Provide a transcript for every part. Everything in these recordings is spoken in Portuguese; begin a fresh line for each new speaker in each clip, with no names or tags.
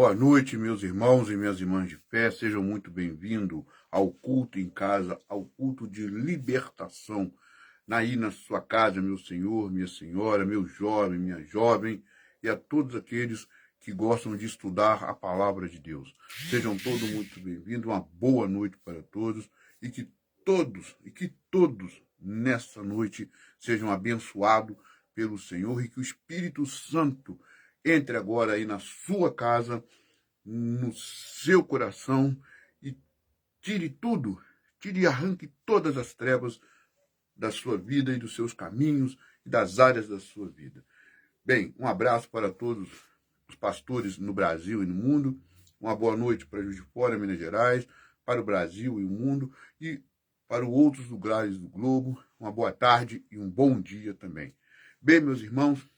Boa noite, meus irmãos e minhas irmãs de fé. Sejam muito bem-vindos ao culto em casa, ao culto de libertação. Aí na sua casa, meu senhor, minha senhora, meu jovem, minha jovem, e a todos aqueles que gostam de estudar a palavra de Deus. Sejam todos muito bem-vindos, uma boa noite para todos, e que todos nessa noite sejam abençoados pelo Senhor, e que o Espírito Santo entre agora aí na sua casa, no seu coração, e tire e arranque todas as trevas da sua vida e dos seus caminhos e das áreas da sua vida. Bem, um abraço para todos os pastores no Brasil e no mundo, uma boa noite para Juiz de Fora, Minas Gerais, para o Brasil e o mundo, e para outros lugares do globo, uma boa tarde e um bom dia também. Bem, meus irmãos,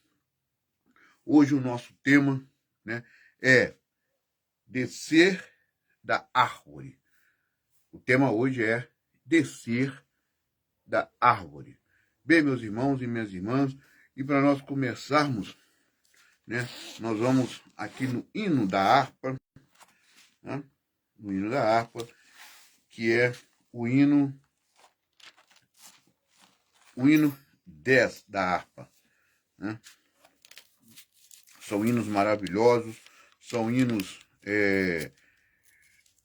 hoje o nosso tema, é descer da árvore. O tema hoje é descer da árvore. Bem, meus irmãos e minhas irmãs, e para nós começarmos, nós vamos aqui no hino da harpa, no hino da harpa, que é o hino 10 da harpa. São hinos maravilhosos, são hinos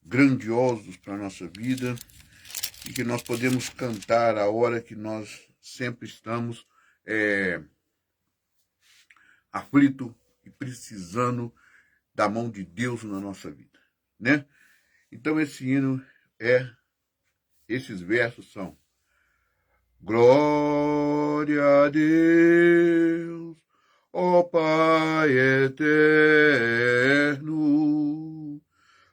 grandiosos para a nossa vida, e que nós podemos cantar a hora que nós sempre estamos aflito e precisando da mão de Deus na nossa vida, Então esses versos são: glória a Deus, ó Pai eterno,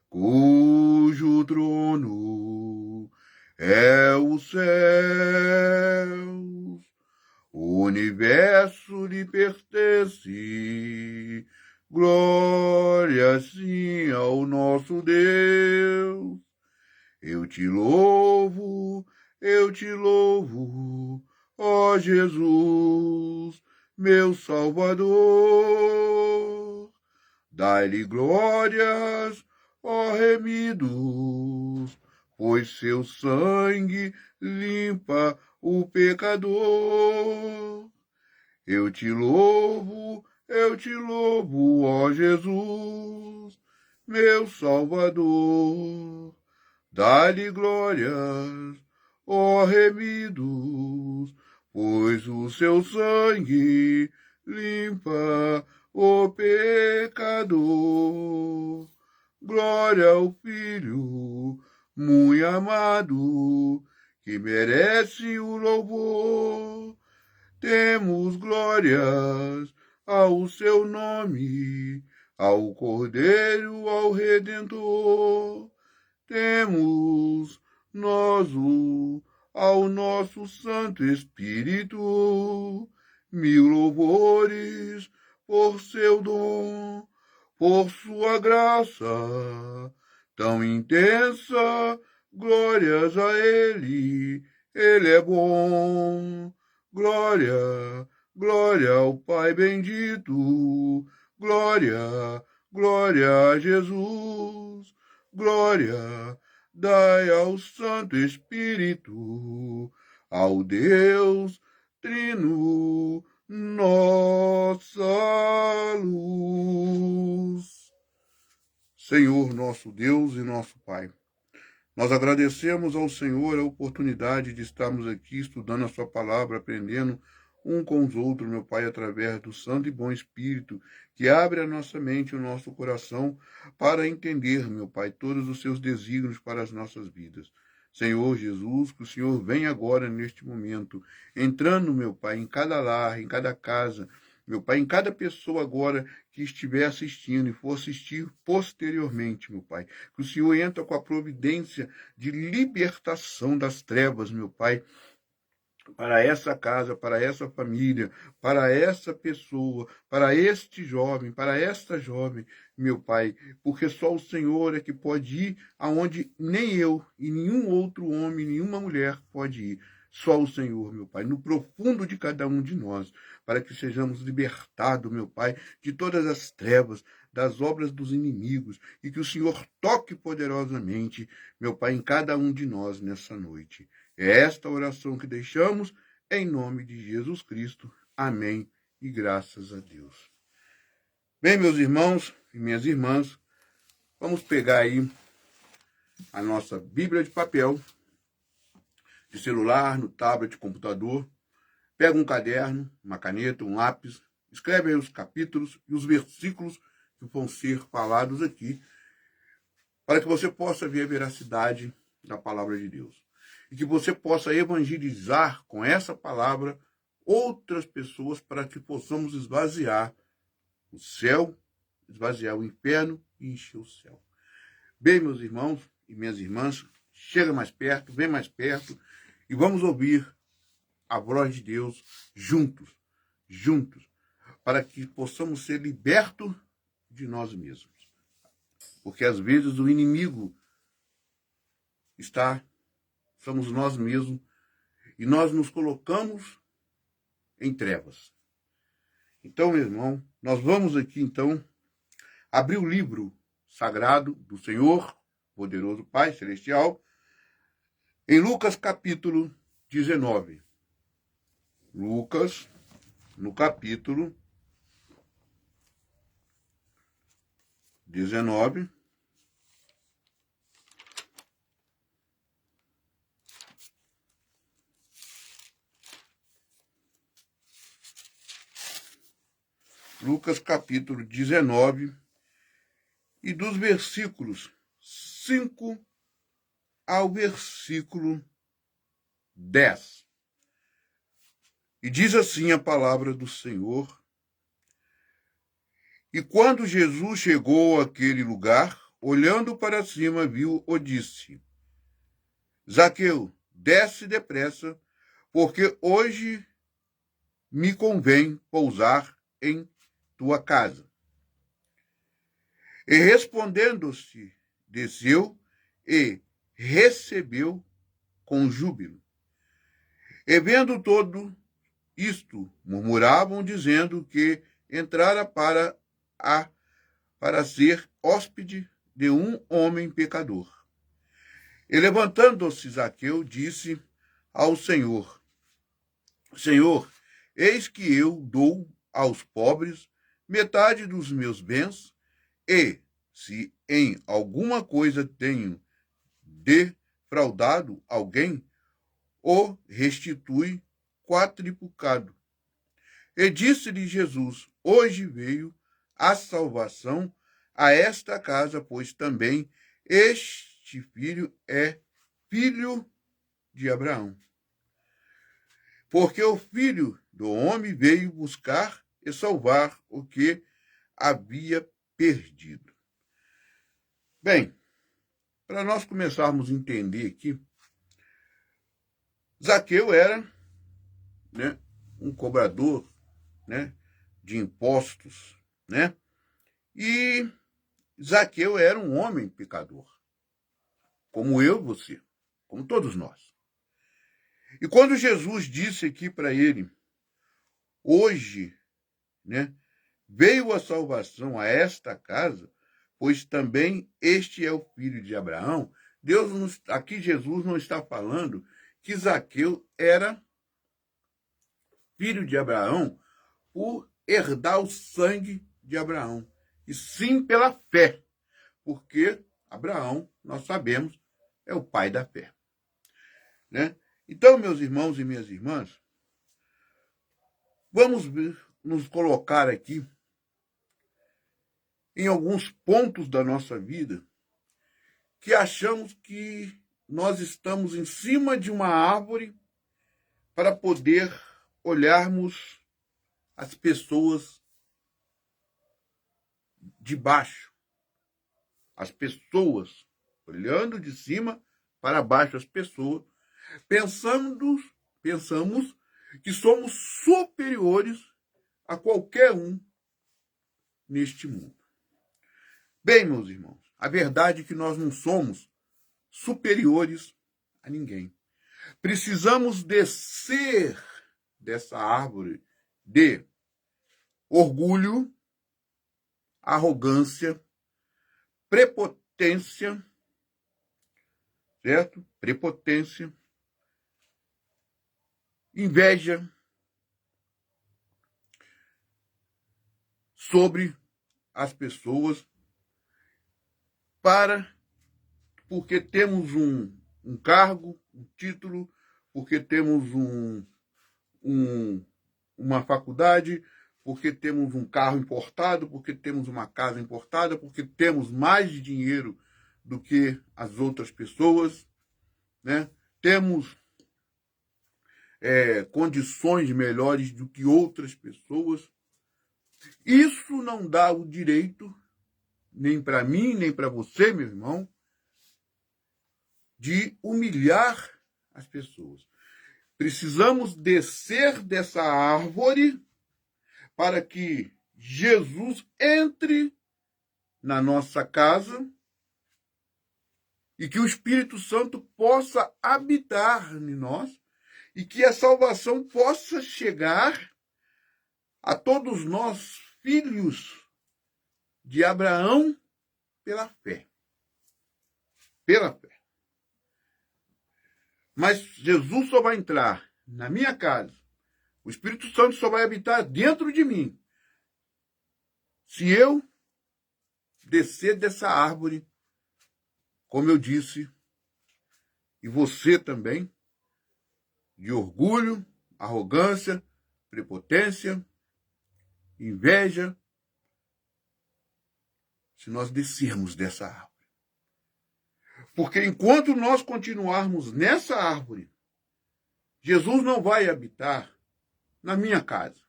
cujo trono é o céu, o universo lhe pertence, glória sim ao nosso Deus. Eu te louvo, ó Jesus, meu Salvador. Dai-lhe glórias, ó remidos, pois seu sangue limpa o pecador. Eu te louvo, ó Jesus, meu Salvador. Dá-lhe glórias, ó remidos, pois o seu sangue limpa o pecador. Glória ao Filho, muito amado, que merece o louvor. Temos glórias ao seu nome, ao Cordeiro, ao Redentor. Temos nós ao nosso Santo Espírito, mil louvores por seu dom, por sua graça tão intensa, glórias a ele é bom. Glória, glória ao Pai bendito, glória, glória a Jesus, glória, dai ao Santo Espírito, ao Deus Trino, nossa luz. Senhor, nosso Deus e nosso Pai, nós agradecemos ao Senhor a oportunidade de estarmos aqui estudando a sua palavra, aprendendo um com os outros, meu Pai, através do Santo e Bom Espírito, que abre a nossa mente e o nosso coração para entender, meu Pai, todos os seus desígnios para as nossas vidas. Senhor Jesus, que o Senhor venha agora neste momento, entrando, meu Pai, em cada lar, em cada casa, meu Pai, em cada pessoa agora que estiver assistindo e for assistir posteriormente, meu Pai, que o Senhor entra com a providência de libertação das trevas, meu Pai, para essa casa, para essa família, para essa pessoa, para este jovem, para esta jovem, meu Pai, porque só o Senhor é que pode ir aonde nem eu e nenhum outro homem, nenhuma mulher pode ir. Só o Senhor, meu Pai, no profundo de cada um de nós, para que sejamos libertados, meu Pai, de todas as trevas, das obras dos inimigos, e que o Senhor toque poderosamente, meu Pai, em cada um de nós nessa noite. É esta oração que deixamos, em nome de Jesus Cristo. Amém, e graças a Deus. Bem, meus irmãos e minhas irmãs, vamos pegar aí a nossa Bíblia de papel, de celular, no tablet, computador. Pega um caderno, uma caneta, um lápis, escreve aí os capítulos e os versículos que vão ser falados aqui, para que você possa ver a veracidade da palavra de Deus. E que você possa evangelizar com essa palavra outras pessoas, para que possamos esvaziar o céu, esvaziar o inferno e encher o céu. Bem, meus irmãos e minhas irmãs, chega mais perto, vem mais perto, e vamos ouvir a voz de Deus juntos, para que possamos ser libertos de nós mesmos. Porque às vezes o inimigo somos nós mesmos, e nós nos colocamos em trevas. Então, meu irmão, nós vamos aqui, então, abrir o livro sagrado do Senhor, poderoso Pai Celestial, em Lucas capítulo 19. Lucas, no capítulo 19. Lucas capítulo 19, e dos versículos 5 ao versículo 10. E diz assim a palavra do Senhor: E quando Jesus chegou àquele lugar, olhando para cima, viu-o, disse: Zaqueu, desce depressa, porque hoje me convém pousar em tua casa. E respondendo-se, desceu e recebeu com júbilo. E vendo todo isto, murmuravam, dizendo que entrara para ser hóspede de um homem pecador. E levantando-se Zaqueu, disse ao Senhor: Senhor, eis que eu dou aos pobres metade dos meus bens, e, se em alguma coisa tenho defraudado alguém, o restitui quadruplicado. E disse-lhe Jesus: Hoje veio a salvação a esta casa, pois também este filho é filho de Abraão. Porque o Filho do Homem veio buscar e salvar o que havia perdido. Bem, para nós começarmos a entender aqui, Zaqueu era, um cobrador, de impostos, E Zaqueu era um homem pecador, como eu, você, como todos nós. E quando Jesus disse aqui para ele: Hoje, veio a salvação a esta casa, pois também este é o filho de Abraão. Aqui Jesus não está falando que Zaqueu era filho de Abraão por herdar o sangue de Abraão, e sim pela fé, porque Abraão, nós sabemos, é o pai da fé. Então, meus irmãos e minhas irmãs, vamos nos colocar aqui em alguns pontos da nossa vida que achamos que nós estamos em cima de uma árvore para poder olharmos as pessoas de baixo. As pessoas, olhando de cima para baixo as pessoas, pensamos que somos superiores a qualquer um neste mundo. Bem, meus irmãos, a verdade é que nós não somos superiores a ninguém. Precisamos descer dessa árvore de orgulho, arrogância, prepotência, certo? Prepotência, inveja sobre as pessoas, porque temos um cargo, um título, porque temos uma faculdade, porque temos um carro importado, porque temos uma casa importada, porque temos mais dinheiro do que as outras pessoas, né? Temos condições melhores do que outras pessoas. Isso não dá o direito, nem para mim, nem para você, meu irmão, de humilhar as pessoas. Precisamos descer dessa árvore para que Jesus entre na nossa casa e que o Espírito Santo possa habitar em nós e que a salvação possa chegar a todos nós, filhos de Abraão, pela fé. Pela fé. Mas Jesus só vai entrar na minha casa, o Espírito Santo só vai habitar dentro de mim, se eu descer dessa árvore, como eu disse, e você também, de orgulho, arrogância, prepotência, inveja, se nós descermos dessa árvore. Porque enquanto nós continuarmos nessa árvore, Jesus não vai habitar na minha casa.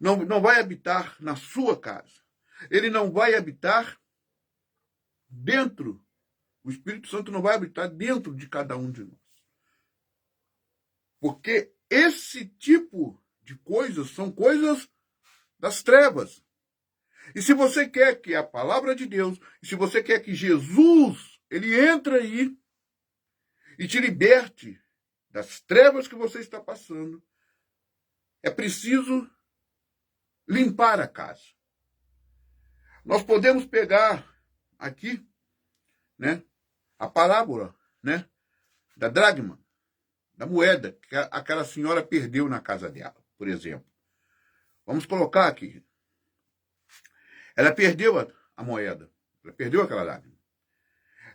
Não vai habitar na sua casa. Ele não vai habitar dentro. O Espírito Santo não vai habitar dentro de cada um de nós. Porque esse tipo de coisas são coisas das trevas. E se você quer que a palavra de Deus, e se você quer que Jesus, ele entre aí e te liberte das trevas que você está passando, é preciso limpar a casa. Nós podemos pegar aqui, né, a parábola, né, da dracma, da moeda que aquela senhora perdeu na casa dela, por exemplo. Vamos colocar aqui. Ela perdeu a moeda, ela perdeu aquela dracma.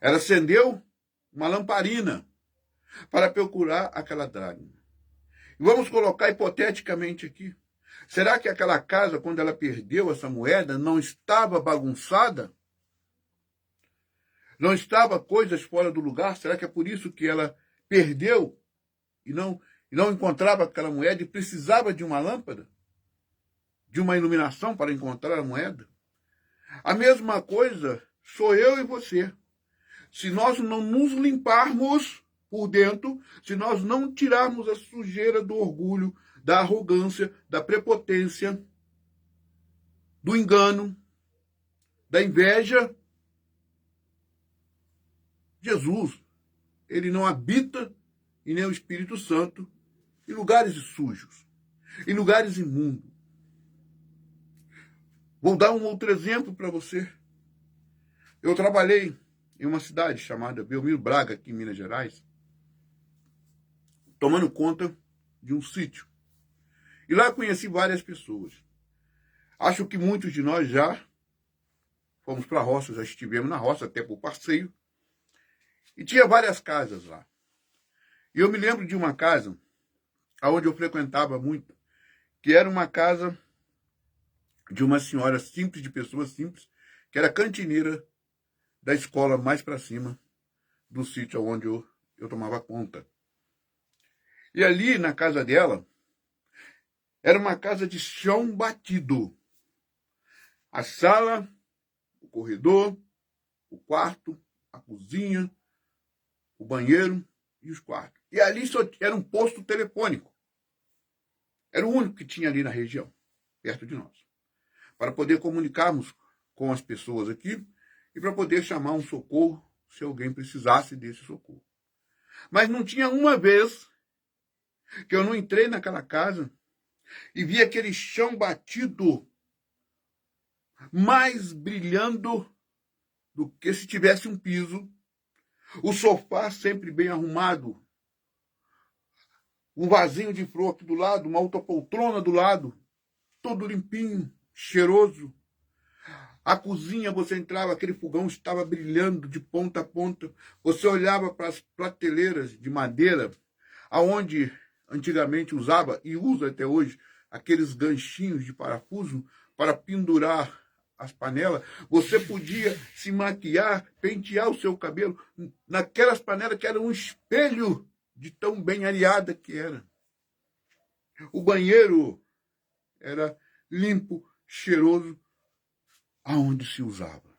Ela acendeu uma lamparina para procurar aquela dracma. E vamos colocar hipoteticamente aqui. Será que aquela casa, quando ela perdeu essa moeda, não estava bagunçada? Não estava coisas fora do lugar? Será que é por isso que ela perdeu e não encontrava aquela moeda e precisava de uma lâmpada? De uma iluminação para encontrar a moeda? A mesma coisa sou eu e você. Se nós não nos limparmos por dentro, se nós não tirarmos a sujeira do orgulho, da arrogância, da prepotência, do engano, da inveja, Jesus, ele não habita, e nem o Espírito Santo, em lugares sujos, em lugares imundos. Vou dar um outro exemplo para você. Eu trabalhei em uma cidade chamada Belmiro Braga, aqui em Minas Gerais, tomando conta de um sítio. E lá eu conheci várias pessoas. Acho que muitos de nós já fomos para a roça, já estivemos na roça, até por passeio. E tinha várias casas lá. E eu me lembro de uma casa onde eu frequentava muito, que era uma casa de uma senhora simples, de pessoas simples, que era cantineira da escola mais para cima do sítio onde eu tomava conta. E ali na casa dela, era uma casa de chão batido. A sala, o corredor, o quarto, a cozinha, o banheiro e os quartos. E ali só era um posto telefônico. Era o único que tinha ali na região, perto de nós. Para poder comunicarmos com as pessoas aqui e para poder chamar um socorro se alguém precisasse desse socorro. Mas não tinha uma vez que eu não entrei naquela casa e vi aquele chão batido mais brilhando do que se tivesse um piso, o sofá sempre bem arrumado, um vasinho de flor aqui do lado, uma outra poltrona do lado, todo limpinho, cheiroso. A cozinha, você entrava, aquele fogão estava brilhando de ponta a ponta. Você olhava para as prateleiras de madeira, aonde antigamente usava, e usa até hoje, aqueles ganchinhos de parafuso para pendurar as panelas. Você podia se maquiar, pentear o seu cabelo naquelas panelas que eram um espelho de tão bem areada que era. O banheiro era limpo, cheiroso, aonde se usava.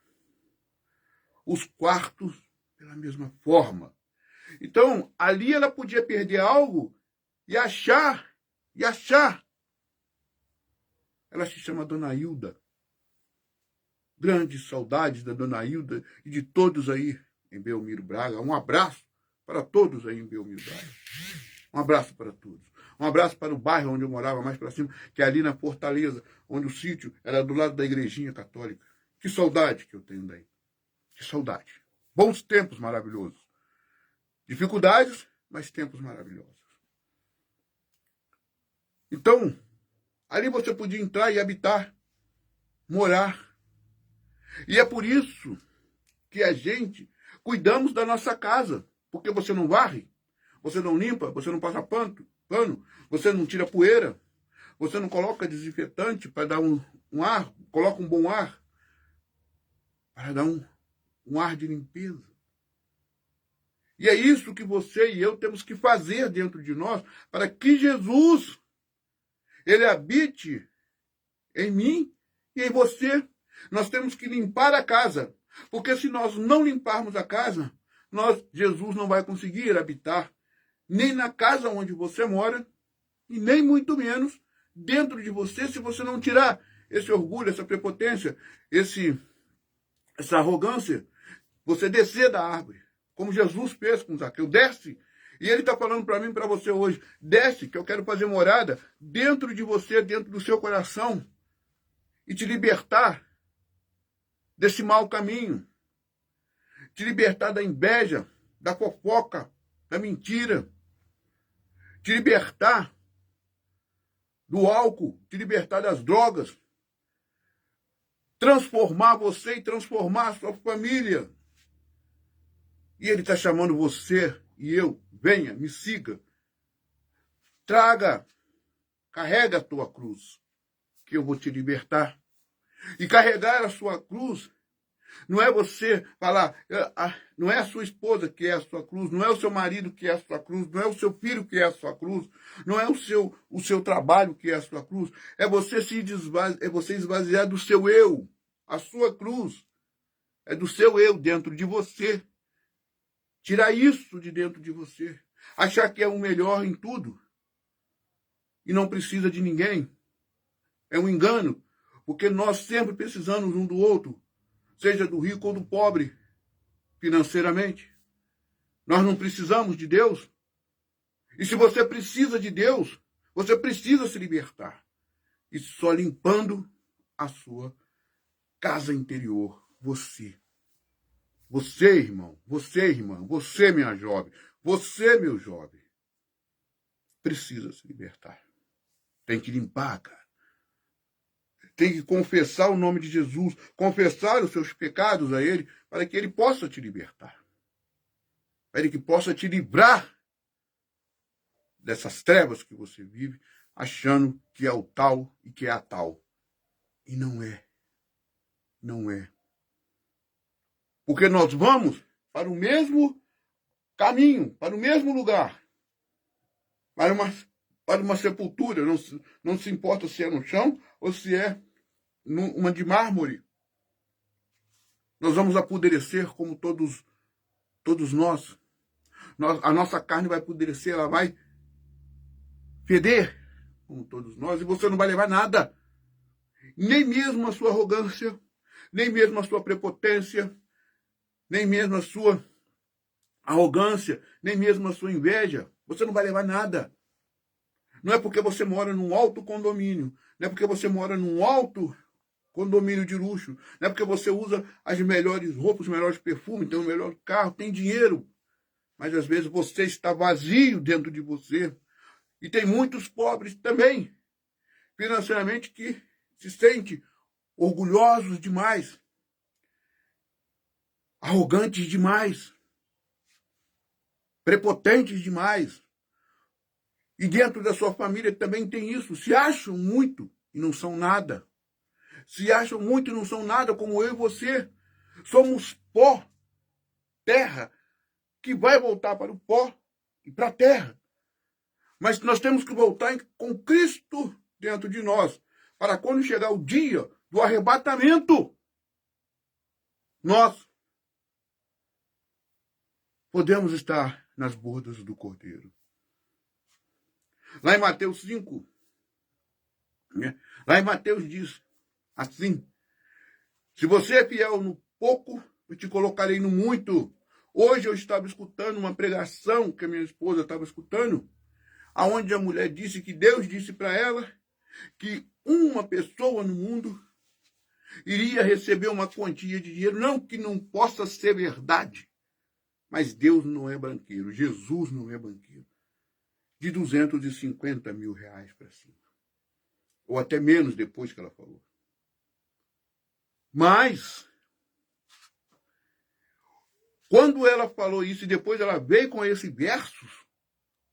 Os quartos, pela mesma forma. Então, ali ela podia perder algo e achar. Ela se chama Dona Hilda. Grandes saudades da Dona Hilda e de todos aí em Belmiro Braga. Um abraço para todos aí em Belmiro Braga. Um abraço para todos. Um abraço para o bairro onde eu morava, mais para cima, que é ali na Fortaleza, onde o sítio era do lado da igrejinha católica. Que saudade que eu tenho daí. Que saudade. Bons tempos maravilhosos. Dificuldades, mas tempos maravilhosos. Então, ali você podia entrar e habitar, morar. E é por isso que a gente cuidamos da nossa casa. Porque você não varre, você não limpa, você não passa pano, você não tira poeira, você não coloca desinfetante para dar um ar, coloca um bom ar, para dar um ar de limpeza. E é isso que você e eu temos que fazer dentro de nós para que Jesus, ele habite em mim e em você. Nós temos que limpar a casa, porque se nós não limparmos a casa, Jesus não vai conseguir habitar nem na casa onde você mora e nem muito menos dentro de você, se você não tirar esse orgulho, essa prepotência, essa arrogância, você descer da árvore, como Jesus fez com Zaqueu, desce. E ele está falando para mim e para você hoje, desce, que eu quero fazer morada dentro de você, dentro do seu coração, e te libertar desse mau caminho, te libertar da inveja, da fofoca, da mentira, te libertar do álcool, te libertar das drogas, transformar você e transformar a sua família. E ele está chamando você e eu, venha, me siga, traga, carrega a tua cruz, que eu vou te libertar. E carregar a sua cruz não é você falar, não é a sua esposa que é a sua cruz, não é o seu marido que é a sua cruz, não é o seu filho que é a sua cruz, não é o seu trabalho que é a sua cruz, é você esvaziar do seu eu. A sua cruz é do seu eu dentro de você. Tirar isso de dentro de você. Achar que é o melhor em tudo e não precisa de ninguém. É um engano, porque nós sempre precisamos um do outro, seja do rico ou do pobre, financeiramente. Nós não precisamos de Deus. E se você precisa de Deus, você precisa se libertar. E só limpando a sua casa interior, você. Você, irmão, você, irmã, você, minha jovem, você, meu jovem, precisa se libertar. Tem que limpar, cara. Tem que confessar o nome de Jesus, confessar os seus pecados a Ele, para que Ele possa te libertar. Para que possa te livrar dessas trevas que você vive, achando que é o tal e que é a tal. E não é. Não é. Porque nós vamos para o mesmo caminho, para o mesmo lugar, para uma sepultura. Não se importa se é no chão ou se é uma de mármore. Nós vamos apodrecer como todos nós. A nossa carne vai apodrecer, ela vai feder como todos nós, e você não vai levar nada. Nem mesmo a sua arrogância, nem mesmo a sua prepotência, nem mesmo arrogância, nem mesmo a sua inveja. Você não vai levar nada. Não é porque você mora num alto condomínio, não é porque você mora num alto condomínio de luxo, não é porque você usa as melhores roupas, os melhores perfumes, tem o melhor carro, tem dinheiro. Mas às vezes você está vazio dentro de você. E tem muitos pobres também, financeiramente, que se sentem orgulhosos demais, arrogantes demais, prepotentes demais. E dentro da sua família também tem isso. Se acham muito e não são nada. Se acham muito e não são nada, como eu e você. Somos pó, terra, que vai voltar para o pó e para a terra. Mas nós temos que voltar com Cristo dentro de nós, para quando chegar o dia do arrebatamento, nós podemos estar nas bordas do Cordeiro. Lá em Mateus 5, lá em Mateus diz assim: se você é fiel no pouco, eu te colocarei no muito. Hoje eu estava escutando uma pregação que a minha esposa estava escutando, aonde a mulher disse que Deus disse para ela que uma pessoa no mundo iria receber uma quantia de dinheiro, não que não possa ser verdade, mas Deus não é banqueiro, Jesus não é banqueiro, de 250 mil reais para cima, ou até menos depois que ela falou. Mas, quando ela falou isso e depois ela veio com esse verso,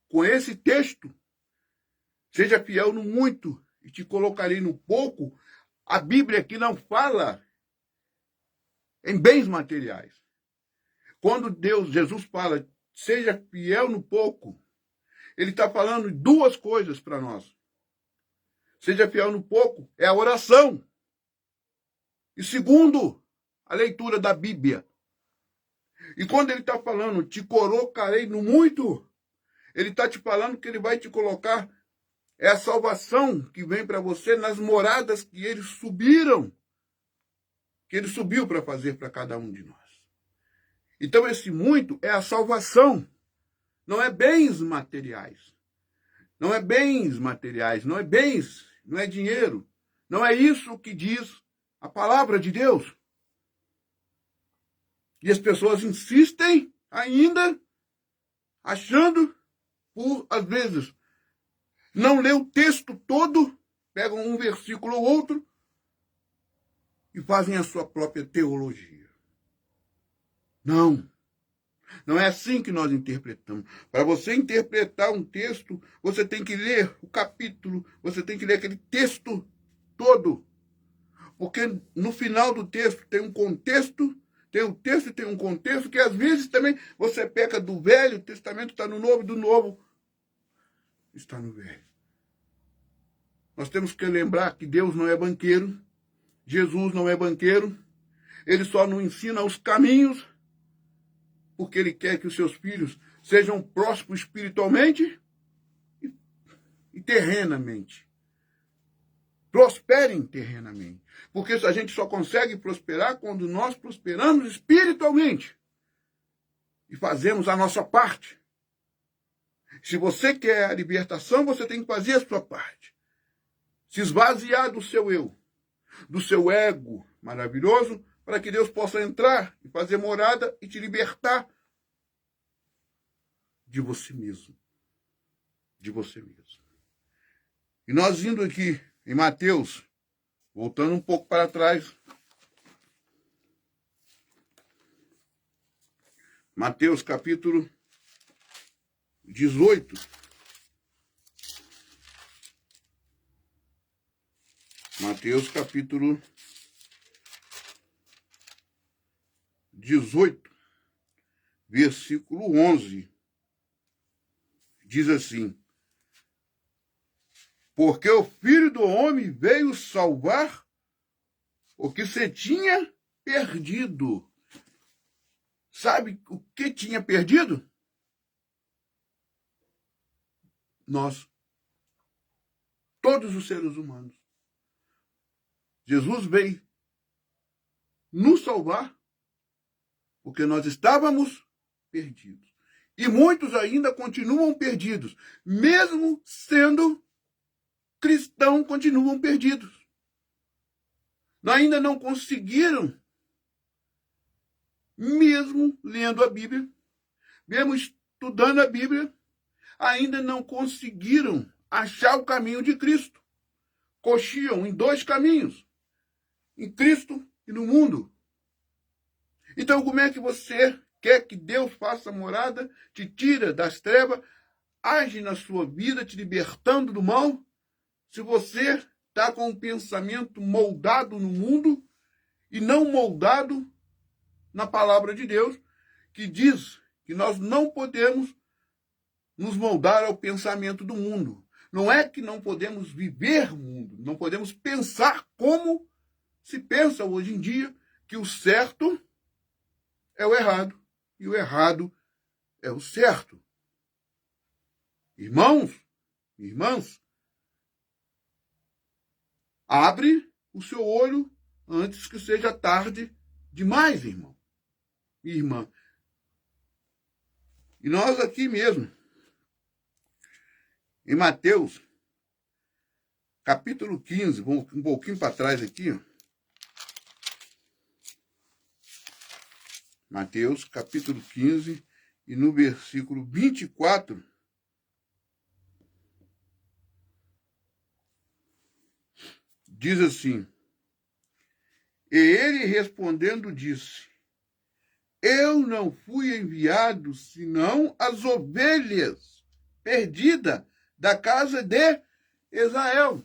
com esse texto, seja fiel no muito e te colocarei no pouco, a Bíblia aqui não fala em bens materiais. Quando Jesus fala, seja fiel no pouco, ele está falando duas coisas para nós. Seja fiel no pouco é a oração. E segundo, a leitura da Bíblia. E quando ele está falando, te colocarei no muito, ele está te falando que ele vai te colocar, é a salvação que vem para você nas moradas que eles subiram, que ele subiu para fazer para cada um de nós. Então esse muito é a salvação, não é bens materiais. Não é bens materiais, não é bens, não é dinheiro. Não é isso que diz a palavra de Deus. E as pessoas insistem ainda, achando, por, às vezes, não ler o texto todo, pegam um versículo ou outro e fazem a sua própria teologia. Não. Não é assim que nós interpretamos. Para você interpretar um texto, você tem que ler o capítulo, você tem que ler aquele texto todo. Porque no final do texto tem um contexto, tem um texto e tem um contexto, que às vezes também você peca do Velho Testamento, está no Novo, do Novo está no Velho. Nós temos que lembrar que Deus não é banqueiro, Jesus não é banqueiro, ele só nos ensina os caminhos, porque ele quer que os seus filhos sejam prósperos espiritualmente e terrenamente. Prosperem terrenamente. Porque a gente só consegue prosperar quando nós prosperamos espiritualmente e fazemos a nossa parte. Se você quer a libertação, você tem que fazer a sua parte. Se esvaziar do seu eu, do seu ego maravilhoso, para que Deus possa entrar e fazer morada e te libertar de você mesmo. De você mesmo. E nós indo aqui em Mateus, voltando um pouco para trás. Mateus capítulo 18. Mateus capítulo 18, versículo 11. Diz assim: porque o Filho do Homem veio salvar o que se tinha perdido. Sabe o que tinha perdido? Nós. Todos os seres humanos. Jesus veio nos salvar porque nós estávamos perdidos. E muitos ainda continuam perdidos. Mesmo sendo cristãos, continuam perdidos. Ainda não conseguiram, mesmo lendo a Bíblia, mesmo estudando a Bíblia, ainda não conseguiram achar o caminho de Cristo. Coxiam em dois caminhos, em Cristo e no mundo. Então, como é que você quer que Deus faça morada, te tira das trevas, age na sua vida, te libertando do mal, se você está com um pensamento moldado no mundo e não moldado na palavra de Deus, que diz que nós não podemos nos moldar ao pensamento do mundo. Não é que não podemos viver o mundo, não podemos pensar como se pensa hoje em dia, que o certo é o errado e o errado é o certo. Irmãos, irmãs, abre o seu olho antes que seja tarde demais, irmão e irmã. E nós aqui mesmo, em Mateus, capítulo 15, vamos um pouquinho para trás aqui, ó. Mateus, capítulo 15, e no versículo 24, diz assim: E ele respondendo disse: Eu não fui enviado senão as ovelhas perdidas da casa de Israel.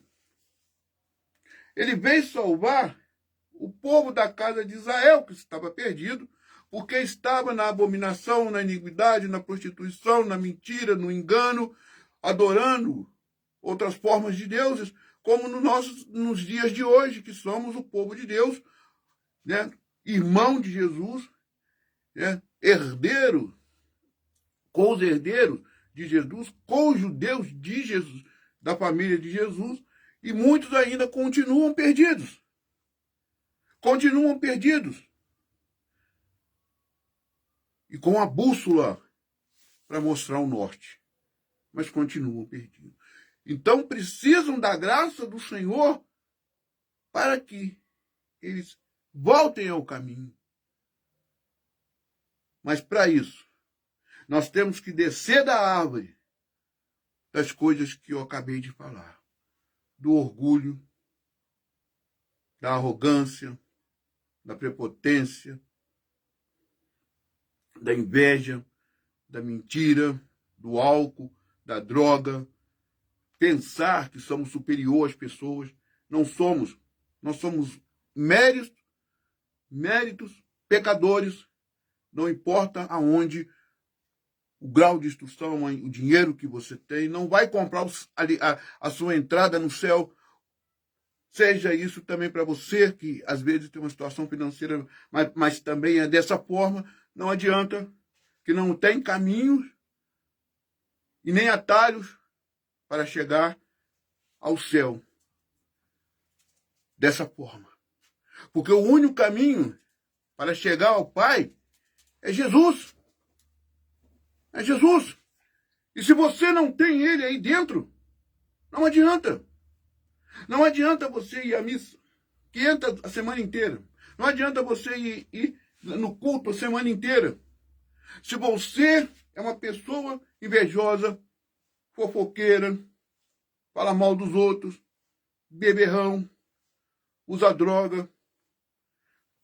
Ele veio salvar o povo da casa de Israel, que estava perdido, porque estava na abominação, na iniquidade, na prostituição, na mentira, no engano, adorando outras formas de deuses, como nos dias de hoje, que somos o povo de Deus, né? Irmão de Jesus, né? Herdeiro, com os herdeiros de Jesus, com os judeus de Jesus, da família de Jesus, e muitos ainda continuam perdidos. Continuam perdidos. E com a bússola para mostrar o norte. Mas continuam perdidos. Então precisam da graça do Senhor para que eles voltem ao caminho. Mas para isso, nós temos que descer da árvore das coisas que eu acabei de falar. Do orgulho, da arrogância, da prepotência, da inveja, da mentira, do álcool, da droga, pensar que somos superior às pessoas. Não somos. Nós somos méritos, pecadores, não importa aonde, o grau de instrução, o dinheiro que você tem, não vai comprar a sua entrada no céu. Seja isso também para você, que às vezes tem uma situação financeira, mas também é dessa forma. Não adianta, que não tem caminhos e nem atalhos para chegar ao céu dessa forma. Porque o único caminho para chegar ao Pai é Jesus. É Jesus. E se você não tem Ele aí dentro, não adianta. Não adianta você ir à missa 500 a semana inteira. Não adianta você ir no culto a semana inteira. Se você é uma pessoa invejosa, fofoqueira, fala mal dos outros, beberrão, usa droga,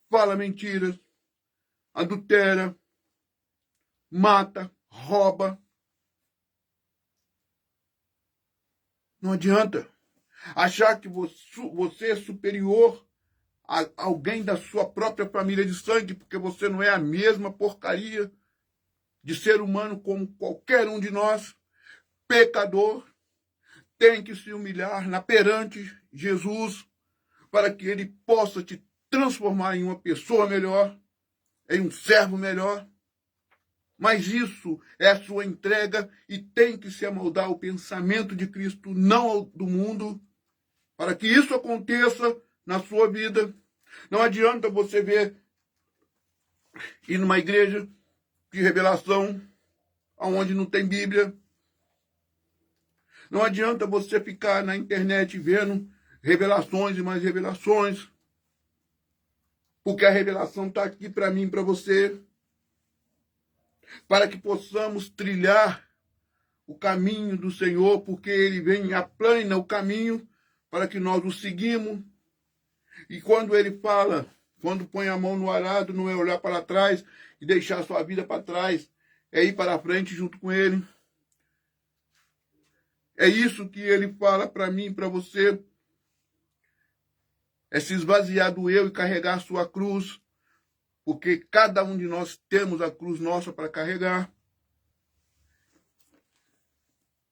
fala mentiras, adultera, mata, rouba. Não adianta achar que você é superior a alguém da sua própria família de sangue, porque você não é a mesma porcaria de ser humano como qualquer um de nós. Pecador, tem que se humilhar perante Jesus para que ele possa te transformar em uma pessoa melhor, em um servo melhor. Mas isso é a sua entrega e tem que se amoldar ao pensamento de Cristo, não ao do mundo, para que isso aconteça na sua vida. Não adianta você ir numa igreja de revelação, onde não tem Bíblia. Não adianta você ficar na internet vendo revelações e mais revelações, porque a revelação está aqui para mim e para você, para que possamos trilhar o caminho do Senhor, porque Ele vem e aplana o caminho para que nós o seguimos. E quando Ele fala, quando põe a mão no arado, não é olhar para trás e deixar a sua vida para trás, é ir para frente junto com Ele. É isso que Ele fala para mim e para você. É se esvaziar do eu e carregar a sua cruz, porque cada um de nós temos a cruz nossa para carregar.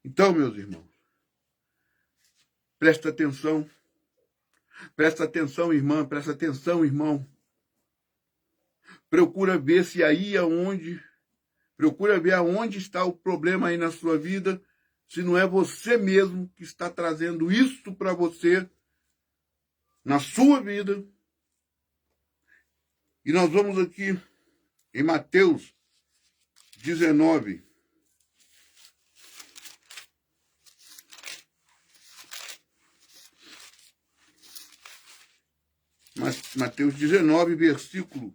Então, meus irmãos, presta atenção, irmã, presta atenção, irmão. Procura ver se aí procura ver aonde está o problema aí na sua vida, se não é você mesmo que está trazendo isso para você, na sua vida. E nós vamos aqui em Mateus 19. Mateus 19, versículo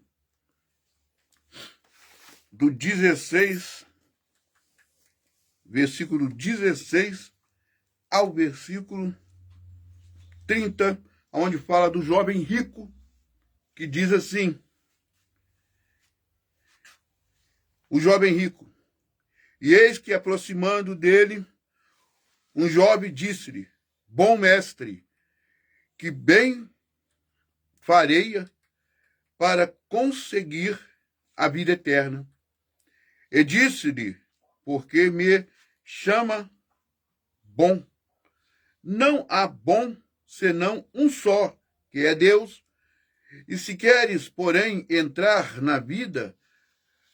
do 16, versículo 16 ao versículo 30, onde fala do jovem rico, que diz assim: o jovem rico, e eis que aproximando dele, um jovem disse-lhe: bom mestre, que bem fareia para conseguir a vida eterna. E disse-lhe: porque me chama bom? Não há bom senão um só, que é Deus. E se queres, porém, entrar na vida,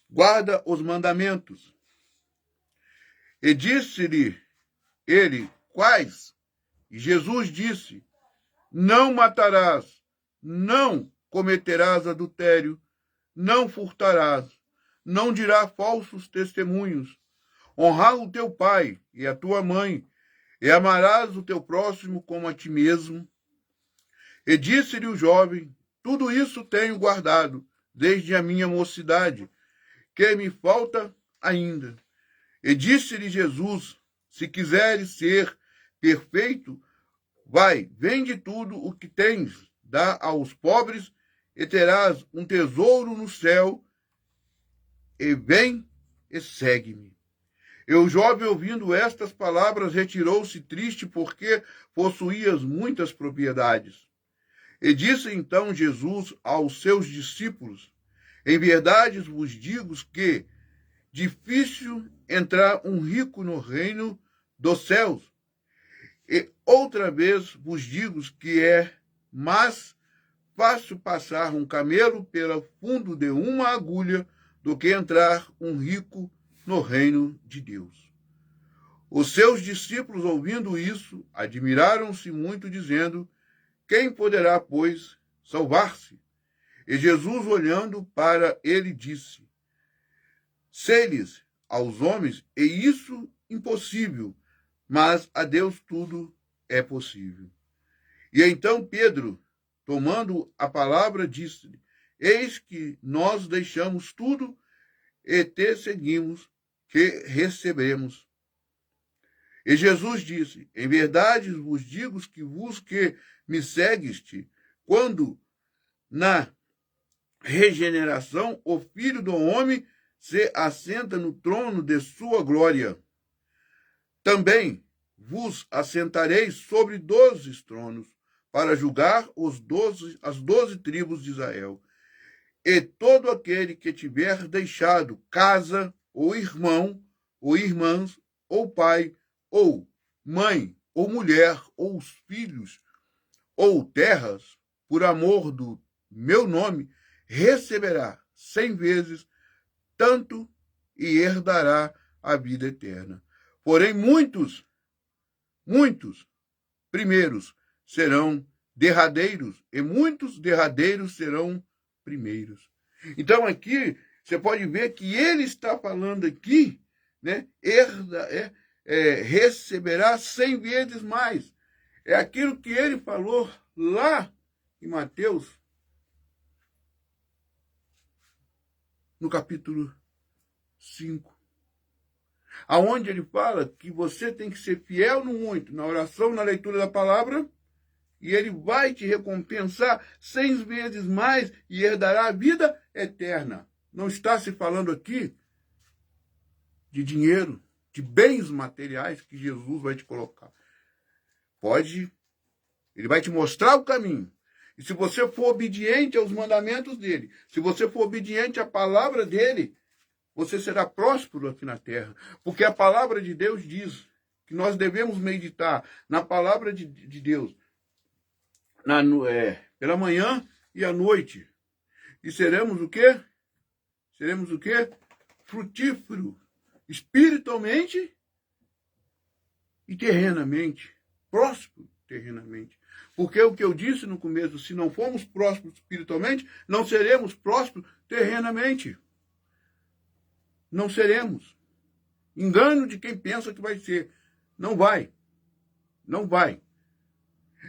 guarda os mandamentos. E disse-lhe ele: quais? E Jesus disse: não matarás, não cometerás adultério, não furtarás, não dirás falsos testemunhos, honrar o teu pai e a tua mãe, e amarás o teu próximo como a ti mesmo. E disse-lhe o jovem: tudo isso tenho guardado desde a minha mocidade, que me falta ainda. E disse-lhe Jesus: se quiseres ser perfeito, vai, vende tudo o que tens, dá aos pobres, e terás um tesouro no céu, e vem e segue-me. E o jovem, ouvindo estas palavras, retirou-se triste, porque possuía muitas propriedades. E disse então Jesus aos seus discípulos: em verdade vos digo que difícil entrar um rico no reino dos céus. E outra vez vos digo que é mais fácil passar um camelo pelo fundo de uma agulha do que entrar um rico no reino de Deus. Os seus discípulos, ouvindo isso, admiraram-se muito, dizendo: quem poderá, pois, salvar-se? E Jesus, olhando para ele, disse: sei-lhes aos homens, e isso impossível, mas a Deus tudo é possível. E então Pedro, tomando a palavra, disse-lhe: eis que nós deixamos tudo e te seguimos, que receberemos. E Jesus disse: em verdade vos digo que vos que me seguiste, quando na regeneração o Filho do Homem se assenta no trono de sua glória, também vos assentareis sobre 12 tronos, para julgar as 12 tribos de Israel. E todo aquele que tiver deixado casa, ou irmão, ou irmãs, ou pai, ou mãe, ou mulher, ou os filhos, ou terras, por amor do meu nome, receberá 100 vezes tanto e herdará a vida eterna. Porém, muitos primeiros serão derradeiros, e muitos derradeiros serão primeiros. Então, aqui, você pode ver que ele está falando aqui né, receberá 100 vezes mais. É aquilo que ele falou lá em Mateus, no capítulo 5, aonde ele fala que você tem que ser fiel no muito, na oração, na leitura da palavra, e ele vai te recompensar 100 vezes mais e herdará a vida eterna. Não está se falando aqui de dinheiro, de bens materiais que Jesus vai te colocar. Ele vai te mostrar o caminho. E se você for obediente aos mandamentos dele, se você for obediente à palavra dele, você será próspero aqui na terra. Porque a palavra de Deus diz que nós devemos meditar na palavra de Deus pela manhã e à noite. E seremos o quê? Seremos o quê? Frutífero, espiritualmente e terrenamente. Próspero terrenamente. Porque o que eu disse no começo, se não formos prósperos espiritualmente, não seremos prósperos terrenamente. Não seremos. Engano de quem pensa que vai ser. Não vai. Não vai.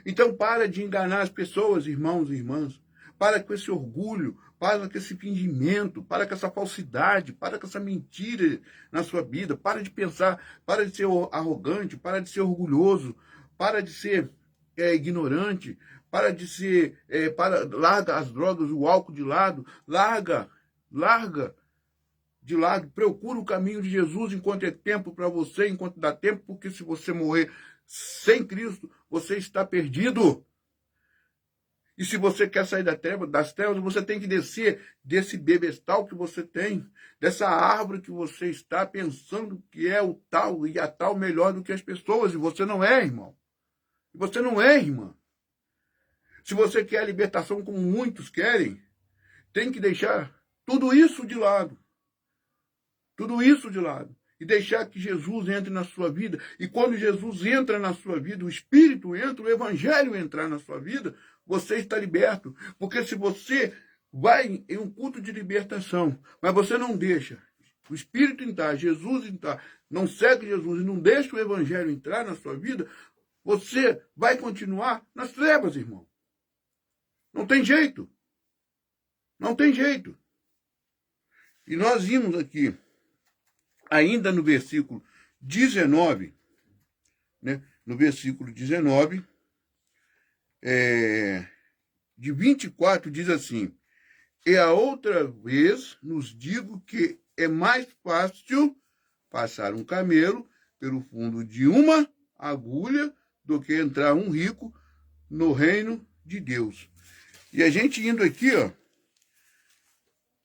Então para de enganar as pessoas, irmãos e irmãs. Para com esse orgulho, para com esse fingimento, para com essa falsidade, para com essa mentira na sua vida. Para de pensar, para de ser arrogante, para de ser orgulhoso, para de ser ignorante, para de ser, larga as drogas, o álcool de lado, larga de lado, procura o caminho de Jesus enquanto é tempo para você, enquanto dá tempo, porque se você morrer sem Cristo, você está perdido. E se você quer sair das trevas, você tem que descer desse bebestal que você tem, dessa árvore que você está pensando que é o tal e a tal melhor do que as pessoas, e você não é, irmão. E você não é, irmã. Se você quer a libertação como muitos querem, tem que deixar tudo isso de lado. Tudo isso de lado. E deixar que Jesus entre na sua vida. E quando Jesus entra na sua vida, o Espírito entra, o Evangelho entrar na sua vida, você está liberto. Porque se você vai em um culto de libertação, mas você não deixa o Espírito entrar, Jesus entrar, não segue Jesus e não deixa o Evangelho entrar na sua vida, você vai continuar nas trevas, irmão. Não tem jeito. Não tem jeito. E nós vimos aqui, ainda no versículo 19, né? No versículo 19, de 24, diz assim: e a outra vez nos digo que é mais fácil passar um camelo pelo fundo de uma agulha do que entrar um rico no reino de Deus. E a gente indo aqui, ó,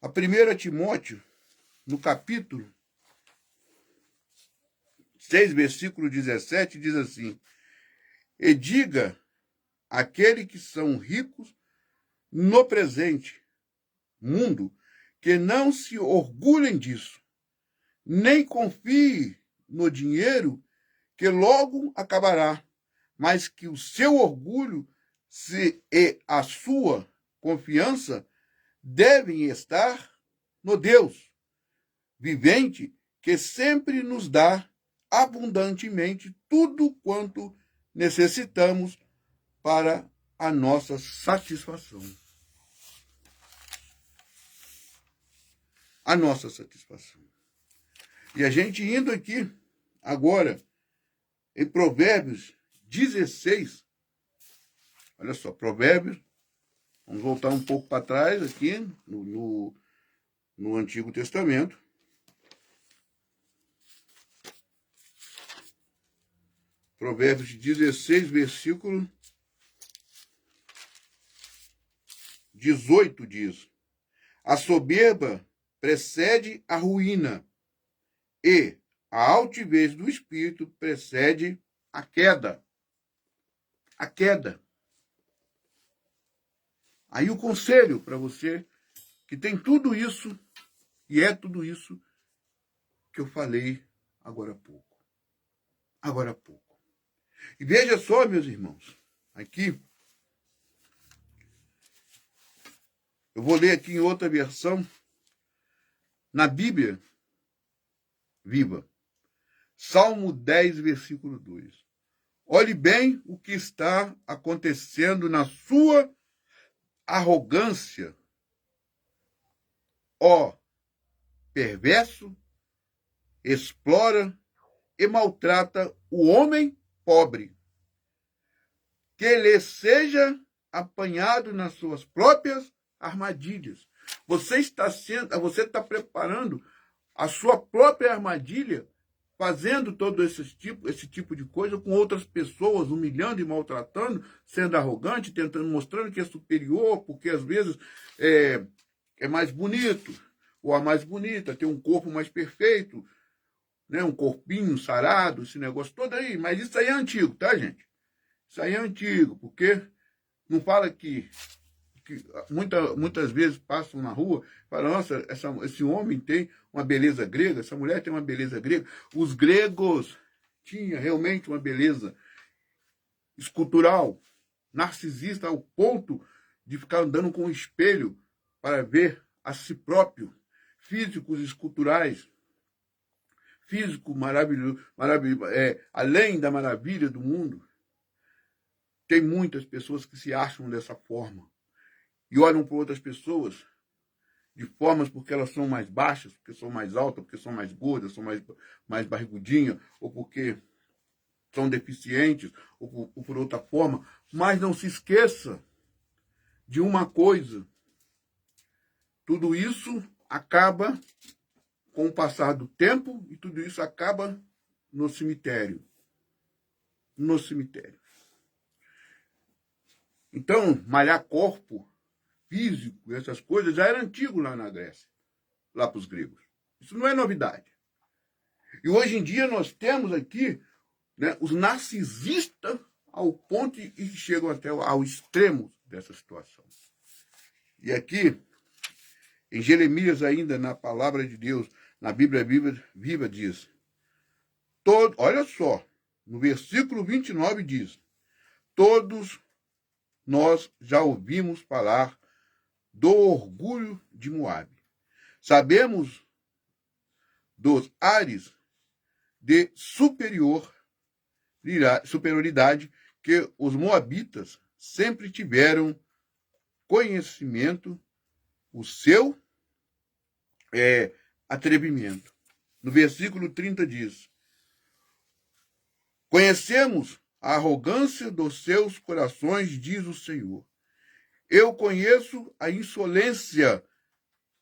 a 1 Timóteo, no capítulo 6, versículo 17, diz assim: e diga àqueles que são ricos no presente mundo que não se orgulhem disso, nem confie no dinheiro que logo acabará, mas que o seu orgulho e a sua confiança devem estar no Deus vivente, que sempre nos dá abundantemente tudo quanto necessitamos para a nossa satisfação. A nossa satisfação. E a gente indo aqui agora em Provérbios 16, olha só, Provérbios, vamos voltar um pouco para trás aqui no Antigo Testamento. Provérbios 16, versículo 18 diz: a soberba precede a ruína e a altivez do espírito precede a queda. A queda. Aí o conselho para você que tem tudo isso, e é tudo isso que eu falei agora há pouco. Agora há pouco. E veja só, meus irmãos, aqui, eu vou ler aqui em outra versão, na Bíblia Viva. Salmo 10, versículo 2. Olhe bem o que está acontecendo na sua arrogância, ó perverso, explora e maltrata o homem pobre, que lhe seja apanhado nas suas próprias armadilhas. Você está preparando a sua própria armadilha, fazendo todo esse tipo de coisa com outras pessoas, humilhando e maltratando, sendo arrogante, tentando, mostrando que é superior, porque às vezes é mais bonito, ou a mais bonita, tem um corpo mais perfeito, né? Um corpinho sarado, esse negócio todo aí. Mas isso aí é antigo, tá, gente? Isso aí é antigo, porque não fala que muitas vezes passam na rua e falam, nossa, esse homem tem uma beleza grega, essa mulher tem uma beleza grega. Os gregos tinham realmente uma beleza escultural, narcisista, ao ponto de ficar andando com um espelho para ver a si próprio, físicos esculturais, físico maravilhoso, além da maravilha do mundo. Tem muitas pessoas que se acham dessa forma e olham para outras pessoas de formas porque elas são mais baixas, porque são mais altas, porque são mais gordas, são mais barrigudinhas, ou porque são deficientes, ou por outra forma. Mas não se esqueça de uma coisa: tudo isso acaba com o passar do tempo e tudo isso acaba no cemitério. No cemitério. Então, malhar corpo físico, essas coisas, já era antigo lá na Grécia, lá para os gregos. Isso não é novidade. E hoje em dia nós temos aqui, né, os narcisistas ao ponto que chegam até ao extremo dessa situação. E aqui, em Jeremias ainda, na palavra de Deus, na Bíblia Viva diz, olha só, no versículo 29 diz, todos nós já ouvimos falar do orgulho de Moabe. Sabemos dos ares de superioridade que os moabitas sempre tiveram conhecimento, o seu atrevimento. No versículo 30 diz, conhecemos a arrogância dos seus corações, diz o Senhor. Eu conheço a insolência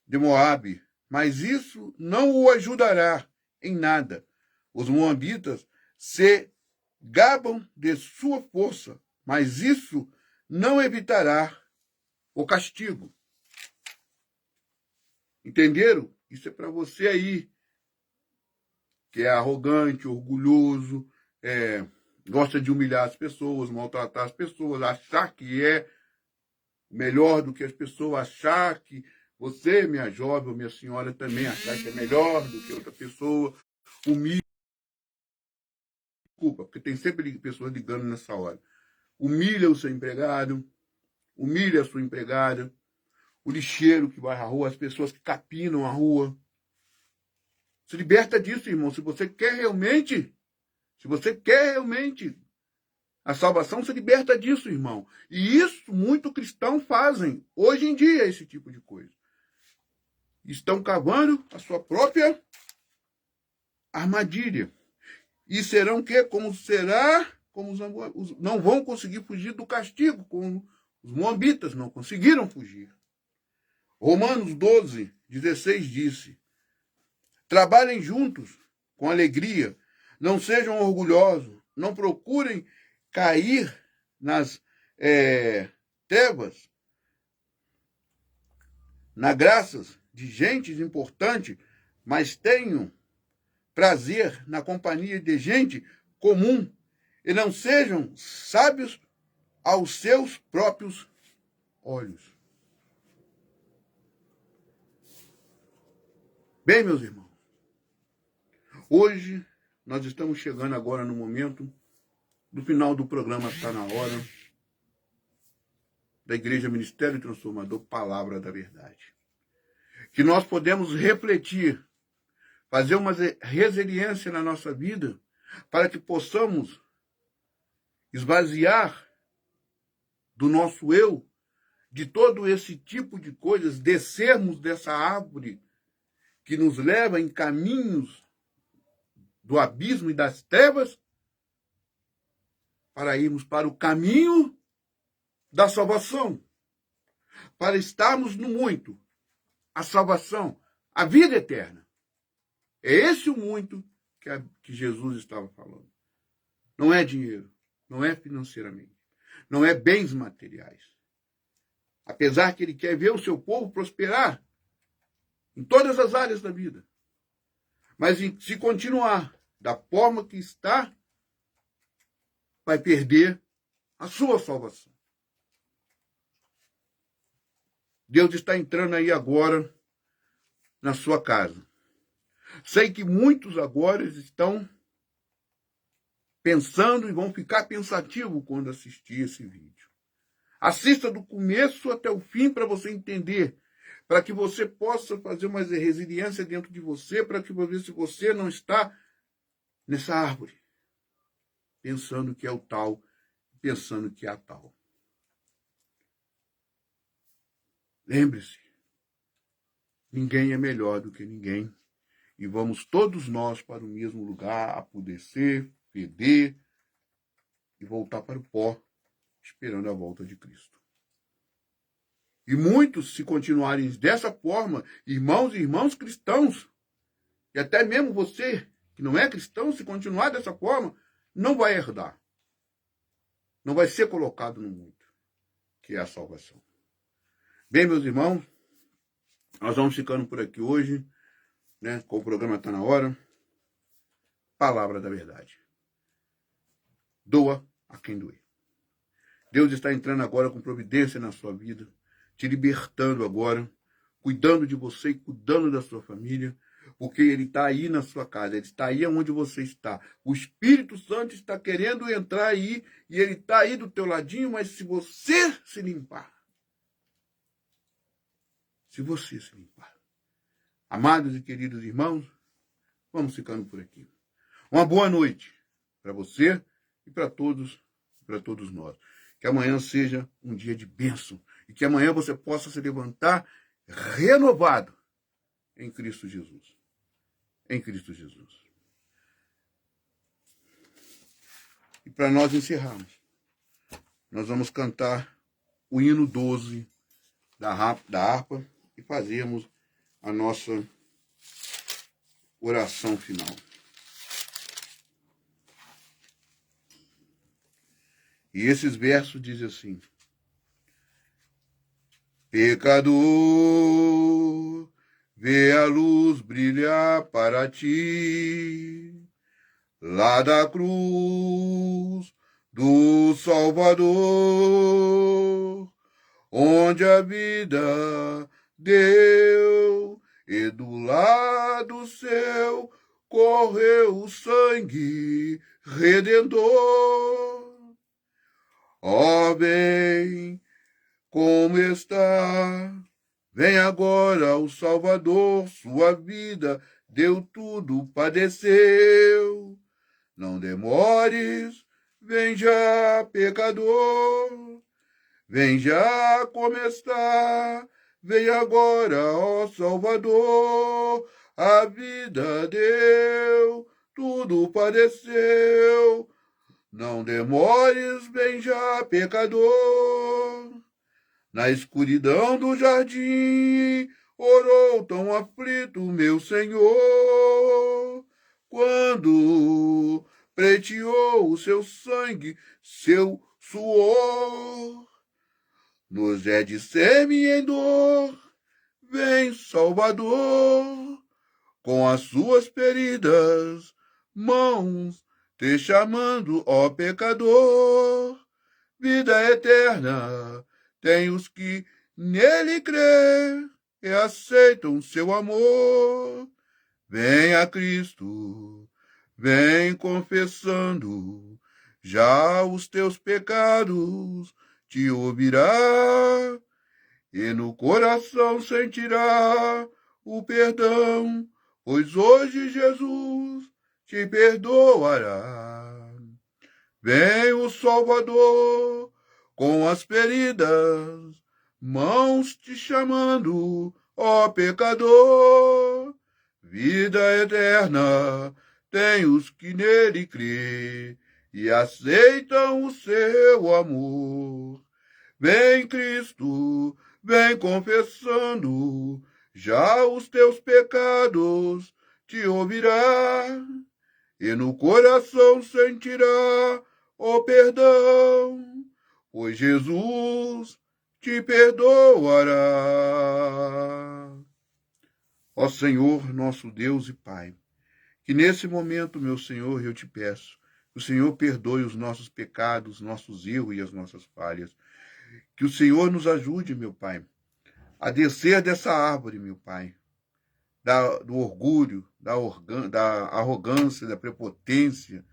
de Moabe, mas isso não o ajudará em nada. Os moabitas se gabam de sua força, mas isso não evitará o castigo. Entenderam? Isso é para você aí, que é arrogante, orgulhoso, gosta de humilhar as pessoas, maltratar as pessoas, achar que é melhor do que as pessoas, achar que você, minha jovem ou minha senhora, também achar que é melhor do que outra pessoa, humilha. Desculpa, porque tem sempre pessoas ligando nessa hora. Humilha o seu empregado, humilha a sua empregada, o lixeiro que vai à rua, as pessoas que capinam a rua. Se liberta disso, irmão. Se você quer realmente a salvação, se liberta disso, irmão. E isso muito cristãos fazem hoje em dia, esse tipo de coisa. Estão cavando a sua própria armadilha. E serão o quê? Como não vão conseguir fugir do castigo, como os moabitas não conseguiram fugir. Romanos 12, 16 disse, trabalhem juntos com alegria, não sejam orgulhosos, não procurem cair nas trevas, nas graças de gente importante, mas tenham prazer na companhia de gente comum e não sejam sábios aos seus próprios olhos. Bem, meus irmãos, hoje nós estamos chegando agora no momento do final do programa Está na Hora, da Igreja Ministério Transformador, Palavra da Verdade. Que nós podemos refletir, fazer uma resiliência na nossa vida, para que possamos esvaziar do nosso eu, de todo esse tipo de coisas, descermos dessa árvore que nos leva em caminhos do abismo e das trevas, para irmos para o caminho da salvação, para estarmos no muito, a salvação, a vida eterna. É esse o muito que Jesus estava falando. Não é dinheiro, não é financeiramente, não é bens materiais. Apesar que ele quer ver o seu povo prosperar em todas as áreas da vida. Mas se continuar da forma que está, vai perder a sua salvação. Deus está entrando aí agora na sua casa. Sei que muitos agora estão pensando e vão ficar pensativos quando assistir esse vídeo. Assista do começo até o fim para você entender, para que você possa fazer uma resiliência dentro de você, para que ver se você não está nessa árvore, pensando que é o tal, pensando que é a tal. Lembre-se, ninguém é melhor do que ninguém, e vamos todos nós para o mesmo lugar, apodrecer, feder e voltar para o pó, esperando a volta de Cristo. E muitos, se continuarem dessa forma, irmãos e irmãs cristãos, e até mesmo você que não é cristão, se continuar dessa forma, não vai herdar. Não vai ser colocado no muito, que é a salvação. Bem, meus irmãos, nós vamos ficando por aqui hoje, né? Com o programa está na hora. Palavra da verdade. Doa a quem doer. Deus está entrando agora com providência na sua vida, te libertando agora, cuidando de você e cuidando da sua família, porque Ele está aí na sua casa, Ele está aí onde você está. O Espírito Santo está querendo entrar aí e Ele está aí do teu ladinho, mas se você se limpar, amados e queridos irmãos, vamos ficando por aqui. Uma boa noite para você e para todos nós. Que amanhã seja um dia de bênção e que amanhã você possa se levantar renovado em Cristo Jesus. Em Cristo Jesus. E para nós encerrarmos, nós vamos cantar o hino 12 da harpa e fazermos a nossa oração final. E esses versos dizem assim: pecador, vê a luz brilhar para ti, lá da cruz do Salvador, onde a vida deu, e do lado seu correu o sangue redentor. Ó, bem, como está, vem agora o Salvador, sua vida deu tudo, padeceu. Não demores, vem já, pecador, vem já como está, vem agora, ó Salvador, a vida deu, tudo padeceu. Não demores, vem já, pecador. Na escuridão do jardim, orou tão aflito meu Senhor, quando preteou o seu sangue, seu suor. No Getsemane em dor, vem Salvador, com as suas feridas mãos, te chamando, ó pecador. Vida eterna tem os que nele crê e aceitam seu amor. Vem a Cristo, vem confessando, já os teus pecados te ouvirá, e no coração sentirá o perdão, pois hoje Jesus te perdoará. Vem o Salvador com as feridas, mãos te chamando, ó pecador. Vida eterna tem os que nele crê e aceitam o seu amor. Vem Cristo, vem confessando, já os teus pecados te ouvirá, e no coração sentirá o perdão, pois Jesus te perdoará. Ó Senhor, nosso Deus e Pai, que nesse momento, meu Senhor, eu te peço, que o Senhor perdoe os nossos pecados, nossos erros e as nossas falhas. Que o Senhor nos ajude, meu Pai, a descer dessa árvore, meu Pai, do orgulho, da arrogância, da prepotência,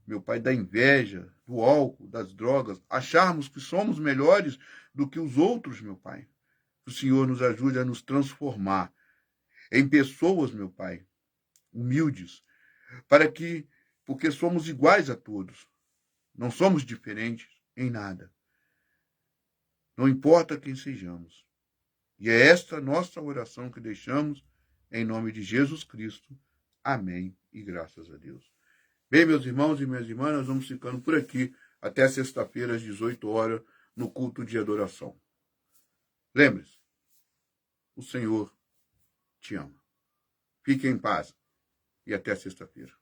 meu Pai, da inveja, do álcool, das drogas, acharmos que somos melhores do que os outros, meu Pai. Que o Senhor nos ajude a nos transformar em pessoas, meu Pai, humildes, porque somos iguais a todos, não somos diferentes em nada. Não importa quem sejamos. E é esta nossa oração que deixamos em nome de Jesus Cristo. Amém e graças a Deus. Bem, meus irmãos e minhas irmãs, nós vamos ficando por aqui até sexta-feira às 18 horas no culto de adoração. Lembre-se, o Senhor te ama. Fique em paz e até sexta-feira.